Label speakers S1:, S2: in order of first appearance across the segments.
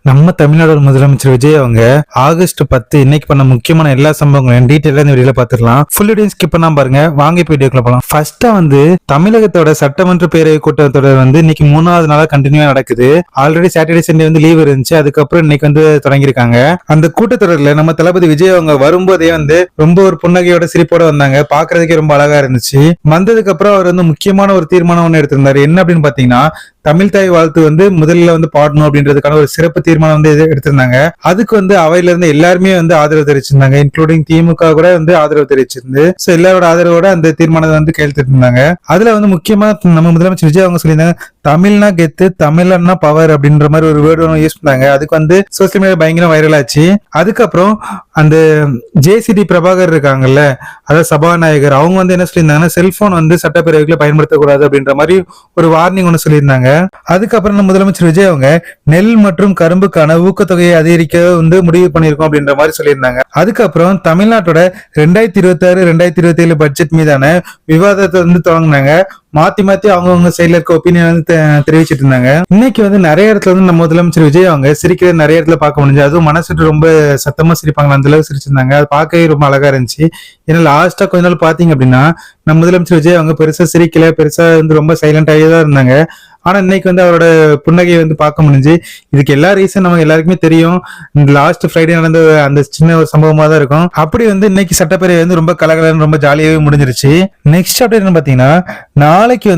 S1: நம்ம தமிழ்நாடு முதலமைச்சர் விஜய் அவங்க ஆகஸ்ட் 10 இன்னைக்கு பண்ண முக்கியமான எல்லா சம்பவங்களையும் டீட்டெயிலா இந்த வீடியோல பாத்துக்கலாம். ஃபுல் வீடியோ ஸ்கிப் பண்ணாம பாருங்க. வாங்க இப்ப வீடியோக்குள்ள போலாம். ஃபர்ஸ்டா தமிழகத்தோட சட்டமன்ற பேரவை கூட்டத்தொடர் இன்னைக்கு 3வது நாளா கண்டினியூவா நடக்குது. ஆல்ரெடி சாட்டர்டே சண்டே லீவ் இருந்துச்சு. அதுக்கப்புறம் இன்னைக்கு தொடங்கியிருக்காங்க. அந்த கூட்டத்தொடர்ல நம்ம தளபதி விஜய் அவங்க வரும்போதே ரொம்ப ஒரு புன்னகையோட சிரிப்போட வந்தாங்க. பாக்குறதுக்கே ரொம்ப அழகா இருந்துச்சு. வந்ததுக்கு அப்புறம் அவர் முக்கியமான ஒரு தீர்மானம் ஒண்ணு எடுத்திருந்தாரு. என்ன அப்படின்னு பாத்தீங்கன்னா, தமிழ் தாய் வாழ்த்து முதல்ல பாடணும் அப்படின்றதுக்கான ஒரு சிறப்பு தீர்மானம் எடுத்திருந்தாங்க. அதுக்கு அவையில இருந்து எல்லாருமே ஆதரவு தெரிவிச்சிருந்தாங்க. இன்க்ளூடிங் திமுக கூட ஆதரவு தெரிவிச்சிருந்து எல்லாரோட ஆதரவோட அந்த தீர்மானத்தை கையெழுத்திருந்தாங்க. அதுல முக்கியமா நம்ம முதலமைச்சர் விஜய் அவங்க சொல்லியிருந்தாங்க, தமிழ்னா கெத்து, தமிழன்னா பவர் அப்படின்ற மாதிரி ஒரு வேர்டு யூஸ் பண்ணாங்க. அதுக்கு சோசியல் மீடியா பயங்கர வைரல் ஆச்சு. அதுக்கப்புறம் அந்த ஜேசிடி பிரபாகர் இருக்காங்கல்ல, அதாவது சபாநாயகர், அவங்க என்ன சொல்லியிருந்தாங்கன்னா, செல்போன் சட்டப்பேரவைகளை பயன்படுத்தக்கூடாது அப்படின்ற மாதிரி ஒரு வார்னிங் ஒண்ணு சொல்லியிருந்தாங்க. அதுக்கப்புறம் நம்ம முதலமைச்சர் விஜய் அவங்க நெல் மற்றும் கரும்புக்கான ஊக்கத்தொகையை அதிகரிக்க முடிவு பண்ணிருக்கோம் அப்படின்ற மாதிரி சொல்லியிருந்தாங்க. அதுக்கப்புறம் தமிழ்நாட்டோட 2026-2027 பட்ஜெட் மீதான விவாதத்தை தொடங்கினாங்க. மாத்தி மாத்தி அவங்க சைட்ல இருக்க ஒப்பீனியன் தெரிவிச்சிட்டு இருந்தாங்க. இன்னைக்கு நிறைய இடத்துல நம்ம முதலமைச்சர் விஜய் அவங்க சிரிக்கிறது நிறைய இடத்துல பார்க்க முடிஞ்சு. அதுவும் மனசுட்டு ரொம்ப சத்தமா சிரிப்பாங்க, அந்த அளவுக்கு சிரிச்சிருந்தாங்க. அது பார்க்கவே ரொம்ப அழகா இருந்துச்சு. ஏன்னா லாஸ்டா கொஞ்ச நாள் பாத்தீங்க அப்படின்னா, நம்ம முதலமைச்சர் விஜய் அவங்க பெருசா சிரிக்கல, பெருசா ரொம்ப சைலண்டாவே தான் இருந்தாங்க. ஆனா இன்னைக்கு அவரோட புன்னகையை பார்க்க முடிஞ்சு. இதுக்கு எல்லா ரீசன் நமக்கு எல்லாருக்குமே தெரியும். இந்த லாஸ்ட் ஃப்ரைடே நடந்த அந்த சின்ன ஒரு சம்பவமா தான் இருக்கும். அப்படி இன்னைக்கு சட்டப்பேரவை ரொம்ப கலகலன்னு ரொம்ப ஜாலியாவே முடிஞ்சிருச்சு. நெக்ஸ்ட் அப்டேட் பாத்தீங்கன்னா, நாளைக்கு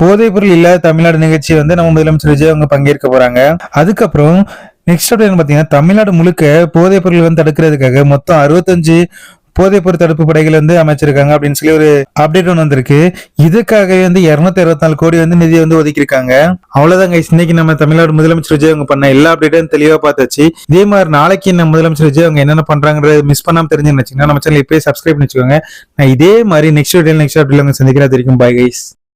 S1: போதைப் பொருள் இல்லாத தமிழ்நாடு நிகழ்ச்சி நம்ம முதலமைச்சர் விஜய் அவங்க பங்கேற்க போறாங்க. அதுக்கப்புறம் நெக்ஸ்ட் அப்டேட் பாத்தீங்கன்னா, தமிழ்நாடு முழுக்க போதைப் பொருள் தடுக்கிறதுக்காக மொத்தம் 65 போதைப்பொருள் தடுப்பு படைகள் அமைச்சிருக்காங்க அப்படின்னு சொல்லி ஒரு அப்டேட் ஒன்று வந்திருக்கு. இதுக்காக 264 கோடி நிதி ஒதுக்கி இருக்காங்க. அவ்வளவுதான் கைஸ், இன்னைக்கு நம்ம தமிழ்நாடு முதலமைச்சர் விஜய் அவங்க பண்ண எல்லா அப்டேட்டும் தெளிவா பார்த்தாச்சு. இதே மாதிரி நாளைக்கு நம்ம முதலமைச்சர் விஜய் அவங்க என்னென்ன பண்றாங்கன்றத மிஸ் பண்ணாம தெரிஞ்சுன்னு வச்சுக்கோங்க. நம்ம சேனல் இப்பயே சப்ஸ்கிரைப் பண்ணி வச்சுக்கோங்க. நான் இதே மாதிரி நெக்ஸ்ட் அப்டேட்ல சந்திக்கிறேன். தெரியும். Bye guys.